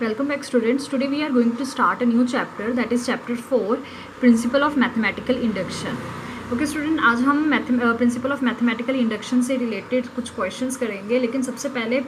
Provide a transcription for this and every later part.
Welcome back students. Today we are going to start a new chapter, that is chapter 4, Principle of Mathematical Induction. Okay student, आज हम principal of mathematical induction से related कुछ questions करेंगे, लेकिन सबसे पहले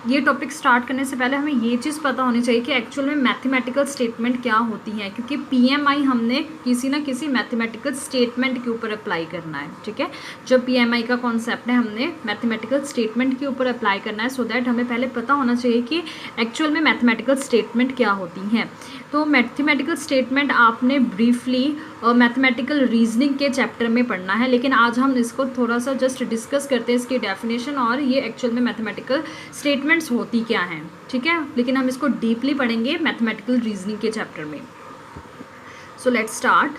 ये टॉपिक स्टार्ट करने से पहले हमें ये चीज़ पता होनी चाहिए कि एक्चुअल में मैथमेटिकल स्टेटमेंट क्या होती है, क्योंकि पीएमआई हमने किसी ना किसी मैथमेटिकल स्टेटमेंट के ऊपर अप्लाई करना है। ठीक है, जो पीएमआई का कॉन्सेप्ट है हमने मैथमेटिकल स्टेटमेंट के ऊपर अप्लाई करना है, सो दैट हमें पहले पता होना चाहिए कि एक्चुअल में मैथमेटिकल स्टेटमेंट क्या होती हैं। तो मैथमेटिकल स्टेटमेंट आपने ब्रीफली मैथमेटिकल रीजनिंग के चैप्टर में पढ़ना है, लेकिन आज हम इसको थोड़ा सा जस्ट डिस्कस करते हैं, इसकी डेफिनेशन और ये एक्चुअल में मैथमेटिकल स्टेटमेंट्स होती क्या हैं। ठीक है, लेकिन हम इसको डीपली पढ़ेंगे मैथमेटिकल रीजनिंग के चैप्टर में। So let's start.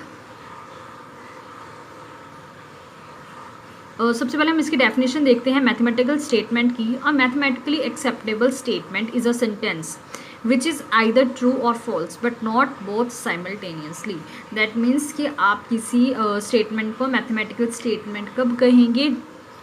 सबसे पहले हम इसकी डेफिनेशन देखते हैं मैथमेटिकल स्टेटमेंट की। A mathematically acceptable statement is a sentence which is either true or false but not both simultaneously। that means कि आप किसी स्टेटमेंट को मैथमेटिकल स्टेटमेंट कब कहेंगे,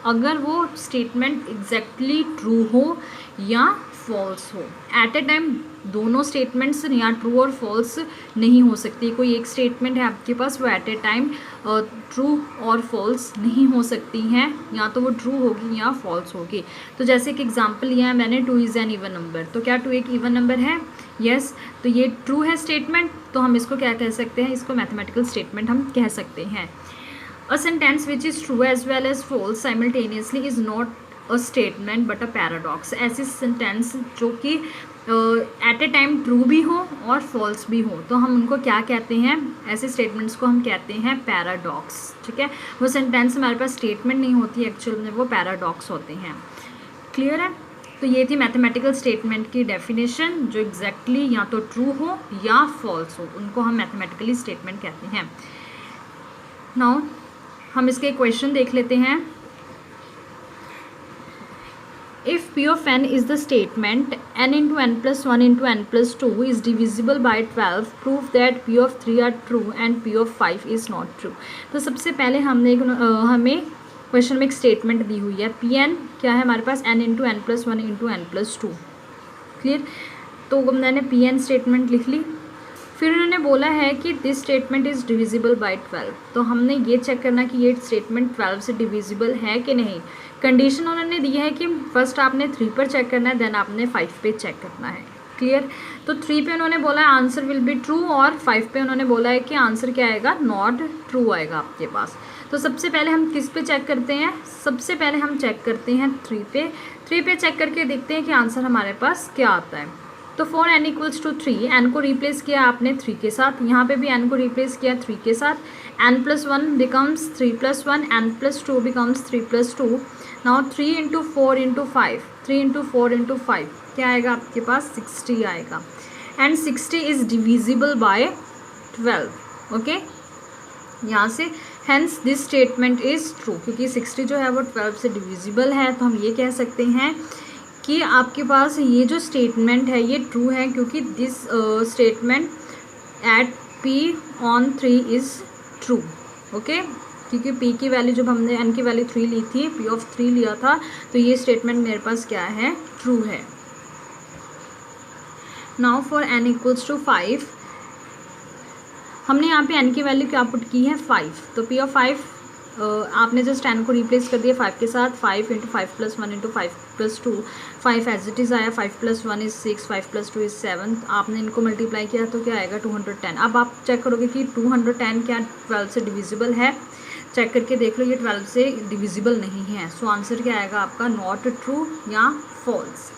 अगर वो स्टेटमेंट एग्जैक्टली ट्रू हो या फॉल्स हो। एट ए टाइम दोनों स्टेटमेंट्स या ट्रू और फॉल्स नहीं हो सकती। कोई एक स्टेटमेंट है आपके पास, वो एट ए टाइम ट्रू और फॉल्स नहीं हो सकती हैं, या तो वो ट्रू होगी या फॉल्स होगी। तो जैसे एक एग्जांपल लिया है मैंने, 2 इज़ एन इवन नंबर। तो क्या 2 एक इवन नंबर है? यस। तो ये ट्रू है स्टेटमेंट, तो हम इसको क्या कह सकते हैं, इसको मैथमेटिकल स्टेटमेंट हम कह सकते हैं। A sentence which is true as well as false simultaneously is not a statement but a paradox. ऐसी सेंटेंस जो कि एट ए टाइम ट्रू भी हो और फॉल्स भी हो, तो हम उनको क्या कहते हैं, ऐसे स्टेटमेंट्स को हम कहते हैं पैराडॉक्स। ठीक है, वो सेंटेंस हमारे पास स्टेटमेंट नहीं होती, एक्चुअल में वो पैराडॉक्स होते हैं। क्लियर है? तो ये थी मैथमेटिकल स्टेटमेंट की डेफिनेशन, जो एग्जैक्टली या तो ट्रू हो या फॉल्स हो, उनको हम मैथमेटिकली स्टेटमेंट कहते हैं। नाउ हम इसके क्वेश्चन देख लेते हैं। If P of n is the statement n into n plus 1 into n plus 2 is divisible by 12, prove that P of 3 are true and P of 5 is not true। तो सबसे पहले हमें question में एक statement दी हुई है। Pn क्या है हमारे पास, n into n plus 1 into n plus 2। Clear? तो मैंने Pn स्टेटमेंट लिख ली। फिर उन्होंने बोला है कि this statement is divisible by 12। तो हमने ये चेक करना कि ये स्टेटमेंट 12 से डिविजिबल है कि नहीं। कंडीशन उन्होंने दी है कि फर्स्ट आपने 3 पर चेक करना है, देन आपने 5 पे चेक करना है। क्लियर? तो 3 पे उन्होंने बोला है आंसर विल बी ट्रू, और 5 पे उन्होंने बोला है कि आंसर क्या आएगा, नॉट ट्रू आएगा आपके पास। तो सबसे पहले हम किस पे चेक करते हैं, सबसे पहले हम चेक करते हैं 3 पे। 3 पे चेक करके देखते हैं कि आंसर हमारे पास क्या आता है। तो for n equals to 3, n को रिप्लेस किया आपने 3 के साथ, यहाँ पे भी n को रिप्लेस किया 3 के साथ। n plus 1 becomes 3 plus 1, n plus 2 becomes 3 plus 2। Now 3 into 4 into 5, 3 into 4 into 5 क्या आएगा आपके पास, 60 आएगा। And 60 is divisible by 12। Okay, यहाँ से hence this statement is true, क्योंकि 60 जो है वो 12 से डिविजिबल है। तो हम ये कह सकते हैं कि आपके पास ये जो स्टेटमेंट है ये ट्रू है, क्योंकि this statement at p on 3 is true. Okay, क्योंकि p की वैल्यू जब हमने n की वैल्यू 3 ली थी, p ऑफ 3 लिया था, तो ये स्टेटमेंट मेरे पास क्या है, ट्रू है। Now for n equals to 5, हमने यहाँ पे n की वैल्यू क्या पुट की है, 5। तो p ऑफ 5 आपने जस्ट n को रिप्लेस कर दिया 5 के साथ। 5 into 5 plus 1 into 5 plus 2, 5 as it is आया। 5 प्लस 1 इज़ 6, 5 प्लस 2 इज़ 7। आपने इनको मल्टीप्लाई किया तो क्या आएगा, 210। अब आप चेक करोगे कि 210 क्या 12 से डिविजिबल है, चेक करके देख लो, ये 12 से डिविजिबल नहीं है। सो आंसर क्या आएगा आपका, नॉट ट्रू या फॉल्स।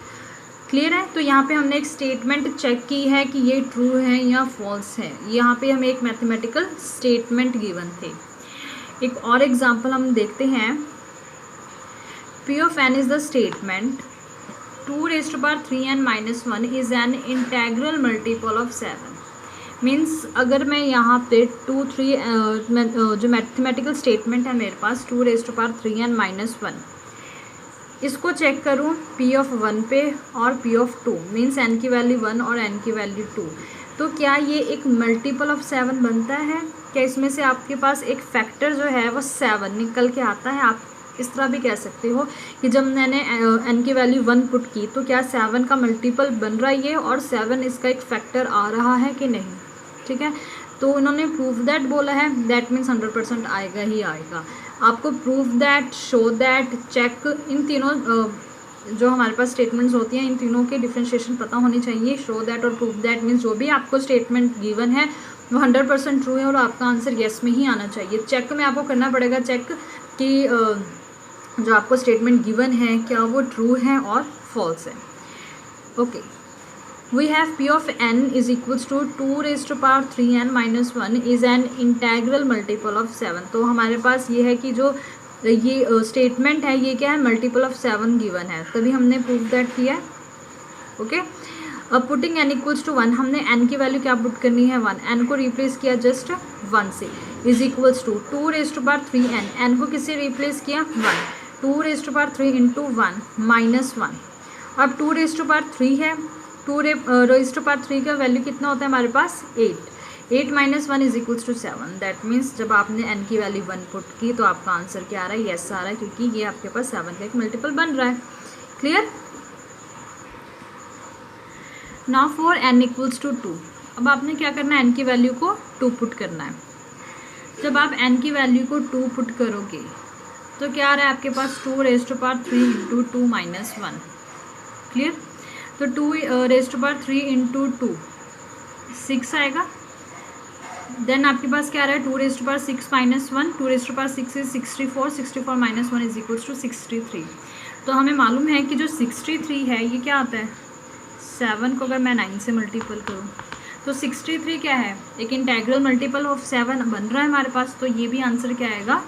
क्लियर है? तो यहाँ पे हमने एक स्टेटमेंट चेक की है कि ये ट्रू है या फॉल्स है। यहाँ पे हमें एक मैथमेटिकल स्टेटमेंट गिवन थे। एक और एग्जांपल हम देखते हैं। P of n is the statement 2 raised to power 3n minus 1 is an integral multiple of 7। Means अगर मैं यहाँ पे 2, 3 जो मैथमेटिकल स्टेटमेंट है मेरे पास 2 raised to power 3n minus 1, इसको चेक करूँ P ऑफ 1 पे और P ऑफ 2, मीन्स n की वैल्यू 1 और n की वैल्यू 2, तो क्या ये एक मल्टीपल ऑफ 7 बनता है? क्या इसमें से आपके पास एक फैक्टर जो है वो 7 निकल के आता है? आप इस तरह भी कह सकते हो कि जब मैंने n की वैल्यू 1 पुट की तो क्या 7 का मल्टीपल बन रहा है ये, और 7 इसका एक फैक्टर आ रहा है कि नहीं, ठीक है। तो उन्होंने प्रूव दैट बोला है, दैट मीन्स 100% आएगा ही आएगा। आपको prove that, show that, check, इन तीनों जो हमारे पास स्टेटमेंट्स होती हैं इन तीनों के डिफ्रेंशिएशन पता होनी चाहिए। शो दैट और प्रूव दैट मीन्स जो भी आपको स्टेटमेंट गिवन है वो 100% ट्रू है और आपका आंसर येस में ही आना चाहिए। चेक में आपको करना पड़ेगा चेक कि जो आपको स्टेटमेंट गिवन है क्या वो ट्रू है और फॉल्स है। Okay, we have p of n is equals to 2 raised to power 3n minus 1 is an integral multiple of 7। तो हमारे पास ये है कि जो ये स्टेटमेंट है ये क्या है, मल्टीपल ऑफ 7 गिवन है, तभी हमने प्रूव दैट किया है। ओके, अब पुटिंग n इक्वल्स टू 1, हमने n की वैल्यू क्या पुट करनी है 1, n को रिप्लेस किया जस्ट 1 से, is equals to 2 raise to power 3n, n को किससे रिप्लेस किया 1, 2 raise to power 3 into 1 minus 1। अब 2 रेज टू पावर 3 है, 2 रेज टू पावर 3 का वैल्यू कितना होता है हमारे पास 8 minus 1 is equals to 7। That means जब आपने n की वैल्यू 1 पुट की तो आपका आंसर क्या आ रहा है, येस आ रहा है, क्योंकि ये आपके पास 7 का एक मल्टीपल बन रहा है। Clear. Now for n equals to 2, अब आपने क्या करना है, n की वैल्यू को 2 पुट करना है। जब आप n की वैल्यू को 2 पुट करोगे तो क्या आ रहा है आपके पास 2 raise to power 3 into 2 minus 1। Clear. तो 2 रेज टू पावर 3 इंटू 2 6 आएगा। देन आपके पास क्या आ रहा है 2 raise to power 6 minus 1, 2 raise to power 6 is 64, 64 minus 1 is equals to 63। तो हमें मालूम है कि जो 63 है ये क्या आता है, 7 को अगर मैं 9 से मल्टीपल करूँ तो 63 क्या है, एक इंटेग्रल मल्टीपल ऑफ 7 बन रहा है हमारे पास, तो ये भी आंसर क्या आएगा,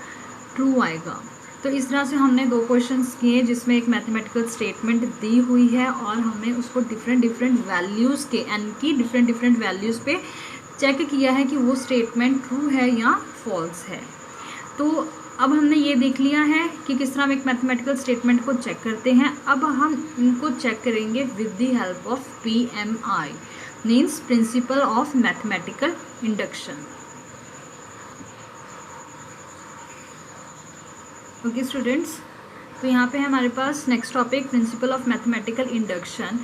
ट्रू आएगा। तो इस तरह से हमने 2 क्वेश्चंस किए जिसमें एक मैथमेटिकल स्टेटमेंट दी हुई है और हमने उसको डिफरेंट वैल्यूज़ के n की डिफरेंट वैल्यूज़ पे चेक किया है कि वो स्टेटमेंट ट्रू है या फॉल्स है। तो अब हमने ये देख लिया है कि किस तरह हम एक मैथमेटिकल स्टेटमेंट को चेक करते हैं। अब हम इनको चेक करेंगे with the help of PMI, means principle of mathematical induction. Okay students, तो यहाँ पे हमारे पास next topic principle of mathematical induction.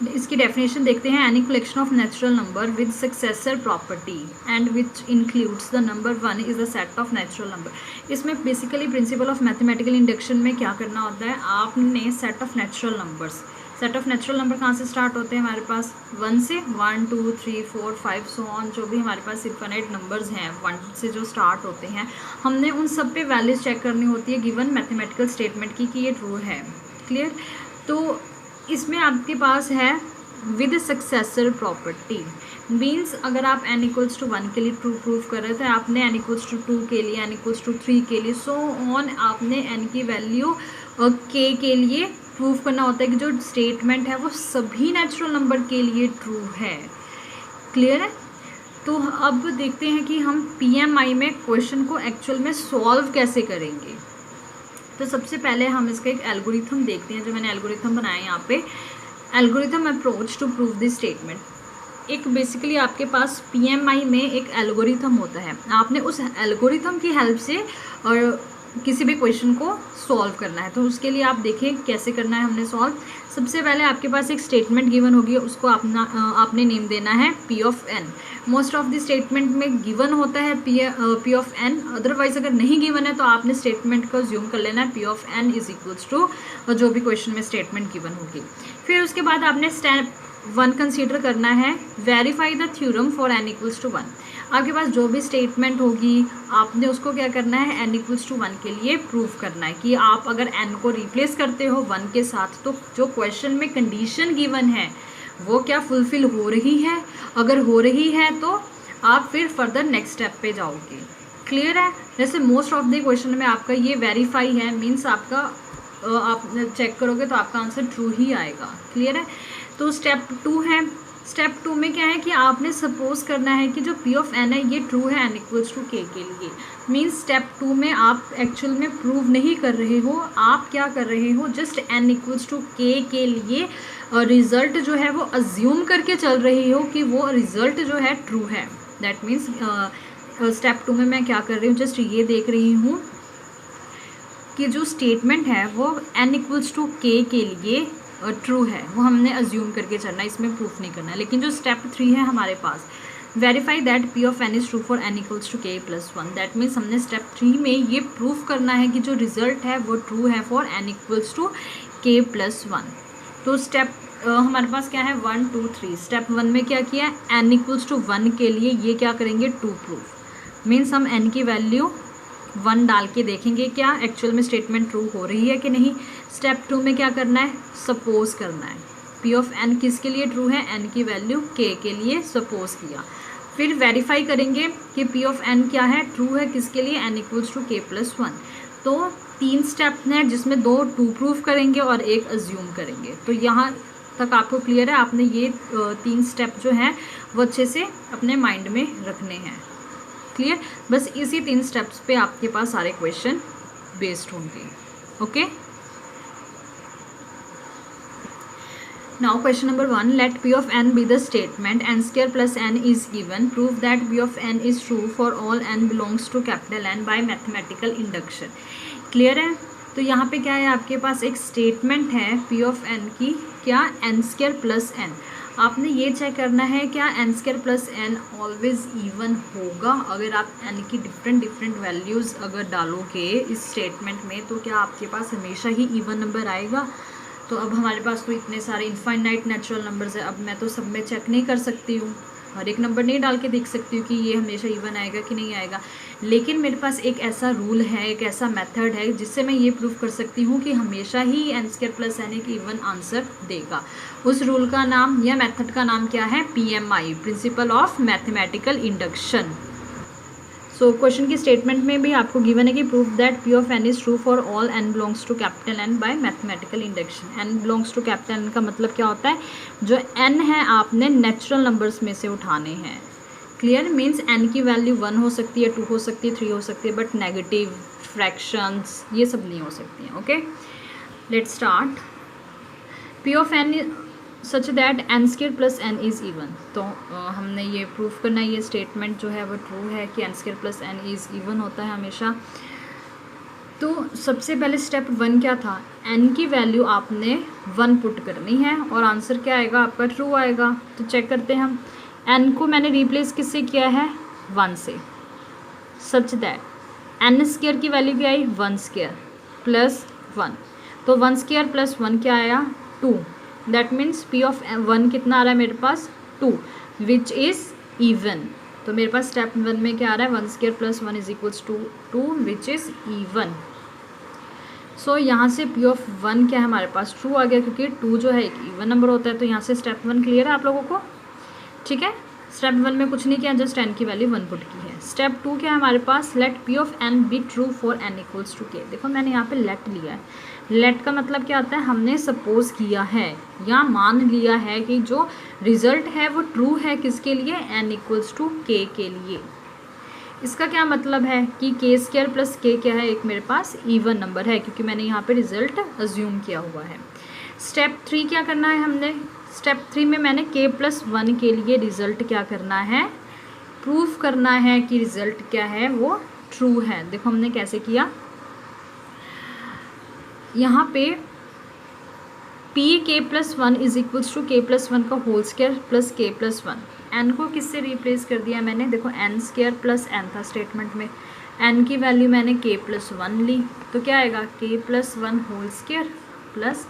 इसकी डेफिनेशन देखते हैं। Any collection of natural number with successor property and which includes the number 1 is the set of natural number. इसमें basically principle of mathematical induction में क्या करना होता है, आपने set of natural numbers, set of natural number कहाँ से start होते हैं हमारे पास 1 से, 1 2 3 4 5 सो ऑन, जो भी हमारे पास इनफाइनाइट नंबर्स हैं 1 से जो स्टार्ट होते हैं, हमने उन सब पे वैल्यूज चेक करनी होती है गिवन मैथमेटिकल स्टेटमेंट की कि ये ट्रू है। क्लियर। तो इसमें आपके पास है विद सक्सेसर प्रॉपर्टी, मीन्स अगर आप n इक्वल्स टू 1 के लिए ट्रू प्रूव कर रहे थे, आपने n इक्वल्स टू 2 के लिए, n इक्वल्स टू 3 के लिए, सो ऑन आपने n की वैल्यू k के लिए प्रूव करना होता है कि जो स्टेटमेंट है वो सभी नेचुरल नंबर के लिए ट्रू है। क्लियर है। तो अब देखते हैं कि हम PMI में क्वेश्चन को एक्चुअल में सॉल्व कैसे करेंगे। तो सबसे पहले हम इसका एक एल्गोरिथम देखते हैं, जो मैंने एल्गोरिथम बनाया यहाँ पे, algorithm approach to prove this statement. एक बेसिकली आपके पास PMI में एक एल्गोरिथम होता है, आपने उस एल्गोरिथम की हेल्प से और किसी भी क्वेश्चन को सॉल्व करना है। तो उसके लिए आप देखें कैसे करना है हमने सॉल्व। सबसे पहले आपके पास एक स्टेटमेंट गिवन होगी, उसको आपने नेम देना है P of n। Most of the statement में गिवन होता है P of n, अदरवाइज अगर नहीं गिवन है तो आपने स्टेटमेंट को ज्यूम कर लेना है P of n is equals to जो भी क्वेश्चन में स्टेटमेंट गिवन होगी। फिर उसके बाद आपने स्टेप 1 कंसीडर करना है, verify the theorem for n equals to 1। आपके पास जो भी स्टेटमेंट होगी आपने उसको क्या करना है, n इक्वल्स टू 1 के लिए प्रूव करना है कि आप अगर n को रिप्लेस करते हो 1 के साथ तो जो क्वेश्चन में कंडीशन गिवन है वो क्या फुलफिल हो रही है। अगर हो रही है तो आप फिर फर्दर नेक्स्ट स्टेप पे जाओगे। क्लियर है। जैसे मोस्ट ऑफ द क्वेश्चन में आपका ये वेरीफाई है, मीन्स आपका आप चेक करोगे तो आपका आंसर ट्रू ही आएगा। क्लियर है। तो स्टेप 2 है। स्टेप 2 में क्या है कि आपने सपोज करना है कि जो P of n है ये ट्रू है n इक्वल्स टू k के लिए। मीन्स स्टेप 2 में आप एक्चुअल में प्रूव नहीं कर रहे हो, आप क्या कर रहे हो, just n equals to k के लिए रिजल्ट जो है वो अज्यूम करके चल रही हो कि वो रिजल्ट जो है ट्रू है। दैट मीन्स स्टेप 2 में मैं क्या कर रही हूँ, जस्ट ये देख रही हूँ कि जो स्टेटमेंट है वो n इक्वल्स टू के लिए ट्रू है, वो हमने अज्यूम करके चलना है, इसमें प्रूफ नहीं करना है। लेकिन जो स्टेप 3 है हमारे पास, verify that P of n is true for n equals to k plus 1, that means हमने स्टेप 3 में ये प्रूफ करना है कि जो रिजल्ट है वो ट्रू है for n equals to k plus 1। तो स्टेप हमारे पास क्या है 1 2 3। स्टेप 1 में क्या किया, n इक्वल्स टू 1 के लिए ये क्या करेंगे, टू प्रूफ, मीन्स हम n की वैल्यू 1 डाल के देखेंगे क्या एक्चुअल में स्टेटमेंट ट्रू हो रही है कि नहीं। स्टेप 2 में क्या करना है, सपोज करना है पी ऑफ एन किसके लिए ट्रू है, n की वैल्यू k के लिए सपोज किया। फिर वेरीफाई करेंगे कि पी ऑफ एन क्या है, ट्रू है किसके लिए, n equals to k plus 1। तो 3 स्टेप हैं जिसमें 2 ट्रू प्रूफ करेंगे और 1 अज्यूम करेंगे। तो यहाँ तक आपको क्लियर है, आपने ये 3 स्टेप जो हैं वो अच्छे से अपने माइंड में रखने हैं। क्लियर, बस इसी 3 स्टेप्स पे आपके पास सारे क्वेश्चन बेस्ड होंगे। Okay, now question number 1, let p of n be the statement n square plus n is given, prove that p of n is true for all n belongs to capital N by mathematical induction। Clear है, तो यहाँ पे क्या है, आपके पास एक statement है p of n की, क्या n स्क्वायर प्लस n। आपने ये चेक करना है क्या n square plus n always even होगा। अगर आप n की डिफरेंट वैल्यूज़ अगर डालोगे इस स्टेटमेंट में तो क्या आपके पास हमेशा ही इवन नंबर आएगा। तो अब हमारे पास तो इतने सारे इनफाइनाइट नेचुरल नंबर्स है, अब मैं तो सब में चेक नहीं कर सकती हूँ, हर एक नंबर नहीं डाल के देख सकती हूँ कि ये हमेशा इवन आएगा कि नहीं आएगा। लेकिन मेरे पास एक ऐसा रूल है, एक ऐसा मेथड है जिससे मैं ये प्रूफ कर सकती हूँ कि हमेशा ही n स्क्वायर प्लस n एक इवन आंसर देगा। उस रूल का नाम या मेथड का नाम क्या है, PMI, principle of mathematical induction. So question की स्टेटमेंट में भी आपको गिवन है कि proof that p of n is true for all n belongs to capital N by mathematical induction. n belongs to capital N का मतलब क्या होता है, जो n है आपने नेचुरल नंबर्स में से उठाने हैं। क्लियर, मीन्स n की वैल्यू 1 हो सकती है, 2 हो सकती है, 3 हो सकती है, बट नेगेटिव फ्रैक्शंस ये सब नहीं हो सकती हैं। Okay, let's start. p of n such that n square plus n is even. तो हमने ये प्रूफ करना है, ये स्टेटमेंट जो है वो ट्रू है कि n square plus n is even होता है हमेशा। तो सबसे पहले स्टेप 1 क्या था, n की वैल्यू आपने 1 पुट करनी है और आंसर क्या आएगा आपका, ट्रू आएगा। तो चेक करते हैं हम, n को मैंने रिप्लेस किससे किया है, 1 से, सच दैट n स्क्वायर की वैल्यू क्या आई, 1 स्क्वायर प्लस 1। तो 1 स्क्वायर प्लस 1 क्या आया, 2। दैट मीन्स p ऑफ 1 कितना आ रहा है मेरे पास, 2, विच इज़ इवन। तो मेरे पास स्टेप 1 में क्या आ रहा है, 1 square plus 1 is equals to 2 which is even. So यहाँ से p ऑफ 1 क्या है हमारे पास, ट्रू आ गया, क्योंकि 2 जो है एक इवन नंबर होता है। तो यहाँ से स्टेप 1 क्लियर है आप लोगों को, ठीक है। स्टेप 1 में कुछ नहीं किया, जस्ट n की वैल्यू 1 पुट की है। स्टेप 2 क्या है हमारे पास, let p of n be true for n equals to k। देखो मैंने यहाँ पे लेट लिया है, लेट का मतलब क्या होता है, हमने सपोज किया है या मान लिया है कि जो रिजल्ट है वो ट्रू है किसके लिए, n इक्वल्स टू k के लिए। इसका क्या मतलब है कि k स्क्वायर प्लस k क्या है, एक मेरे पास इवन नंबर है, क्योंकि मैंने यहाँ पे रिजल्ट अज्यूम किया हुआ है। स्टेप 3 क्या करना है हमने, स्टेप 3 में मैंने k प्लस 1 के लिए रिजल्ट क्या करना है, प्रूफ करना है कि रिजल्ट क्या है वो ट्रू है। देखो हमने कैसे किया, यहाँ पे p k plus 1 is equals to k plus 1 का whole square plus k plus 1। n को किससे रिप्लेस कर दिया मैंने, देखो n स्क्वायर प्लस n था स्टेटमेंट में, n की वैल्यू मैंने k प्लस 1 ली, तो क्या आएगा k plus 1 whole square plus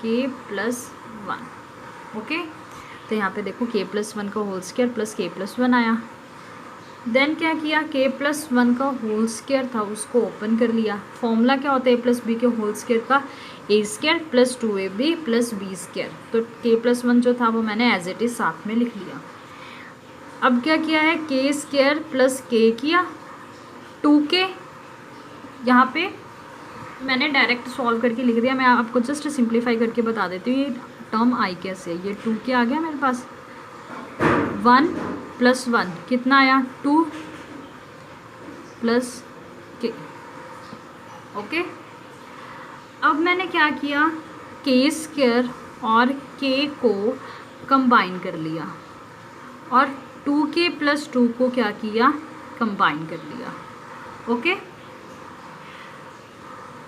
k plus 1। Okay, तो यहाँ पे देखो k प्लस 1 का whole square plus k plus 1 आया। देन क्या किया, k प्लस 1 का होल स्क्वायर था उसको ओपन कर लिया। फॉर्मूला क्या होता है a प्लस बी के होल स्क्वायर का, a square plus 2ab plus b square. तो k प्लस 1 जो था वो मैंने एज इट इज़ साथ में लिख लिया। अब क्या किया है, k स्क्वायर प्लस k किया 2k, यहाँ पे मैंने डायरेक्ट सॉल्व करके लिख दिया। मैं आपको जस्ट सिंप्लीफाई करके बता देती हूँ ये टर्म आई कैसे, ये 2k आ गया मेरे पास, 1 प्लस 1 कितना आया, 2 प्लस k। ओके, अब मैंने क्या किया, k स्क्वायर और k को कंबाइन कर लिया और 2k प्लस 2 को क्या किया, कंबाइन कर लिया। ओके,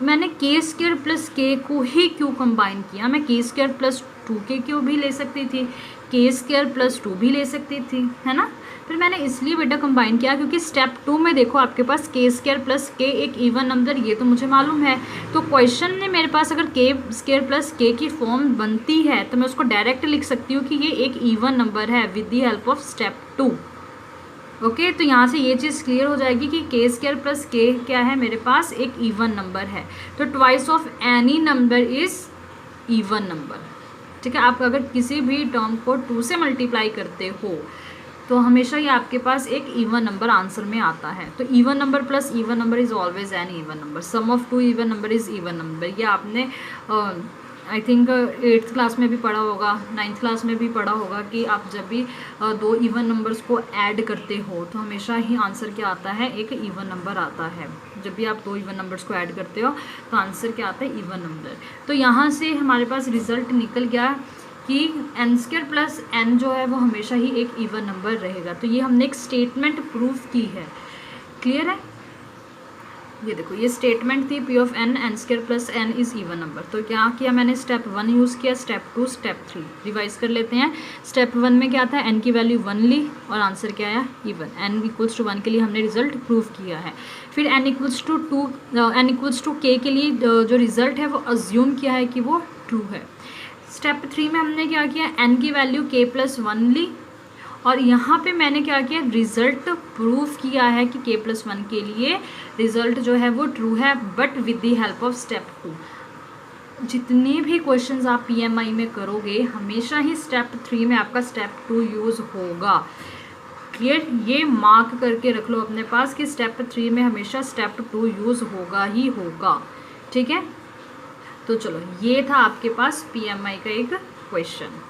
मैंने के स्क्वायर प्लस के को ही क्यों कंबाइन किया, मैं के स्क्वायर प्लस 2k क्यों भी ले सकती थी, के स्क्वायर प्लस 2 भी ले सकती थी, है ना। फिर मैंने इसलिए बेटा कंबाइन किया क्योंकि स्टेप 2 में देखो आपके पास के स्क्वायर प्लस के एक इवन नंबर, ये तो मुझे मालूम है। तो क्वेश्चन में मेरे पास अगर के स्क्वायर प्लस के की फॉर्म बनती है तो मैं उसको डायरेक्ट लिख सकती हूँ कि ये एक इवन नंबर है with the help of step 2। Okay, तो यहाँ से ये चीज़ क्लियर हो जाएगी कि के स्क्वायर प्लस के क्या है, मेरे पास एक इवन नंबर है। तो twice of any number is even number. ठीक है, आप अगर किसी भी टर्म को 2 से मल्टीप्लाई करते हो तो हमेशा ये आपके पास एक इवन नंबर आंसर में आता है। तो even number plus even number is always an even number. Sum of 2 even number is even number. ये आपने आई थिंक 8th क्लास में भी पढ़ा होगा, 9th क्लास में भी पढ़ा होगा कि आप जब भी 2 इवन नंबर्स को ऐड करते हो तो हमेशा ही आंसर क्या आता है, एक इवन नंबर आता है। जब भी आप 2 इवन नंबर्स को ऐड करते हो तो आंसर क्या आता है, इवन नंबर। तो यहाँ से हमारे पास रिजल्ट निकल गया कि एन स्क्वायर प्लस एन जो है वो हमेशा ही एक इवन नंबर रहेगा। तो ये हमने एक स्टेटमेंट प्रूफ की है। क्लियर है, ये देखो ये स्टेटमेंट थी p of n n square plus n is even number. तो क्या किया मैंने, स्टेप 1 यूज़ किया, स्टेप 2, स्टेप 3 रिवाइज कर लेते हैं। स्टेप 1 में क्या था, एन की वैल्यू 1 ली और आंसर क्या आया, इवन। एन इक्वल्स टू 1 के लिए हमने रिजल्ट प्रूव किया है। फिर n equals to 2 n equals to के लिए जो रिजल्ट है वो अज्यूम किया है कि वो ट्रू है। स्टेप 3 में हमने क्या किया, एन की वैल्यू के प्लस 1 ली और यहाँ पे मैंने क्या किया, रिजल्ट प्रूफ किया है कि के प्लस 1 के लिए रिजल्ट जो है वो ट्रू है, but with the help of step 2। जितने भी क्वेश्चंस आप पीएमआई में करोगे हमेशा ही स्टेप 3 में आपका स्टेप 2 यूज़ होगा। क्लियर, ये मार्क करके रख लो अपने पास कि स्टेप 3 में हमेशा स्टेप 2 यूज़ होगा ही होगा। ठीक है, तो चलो ये था आपके पास पीएमआई का एक क्वेश्चन।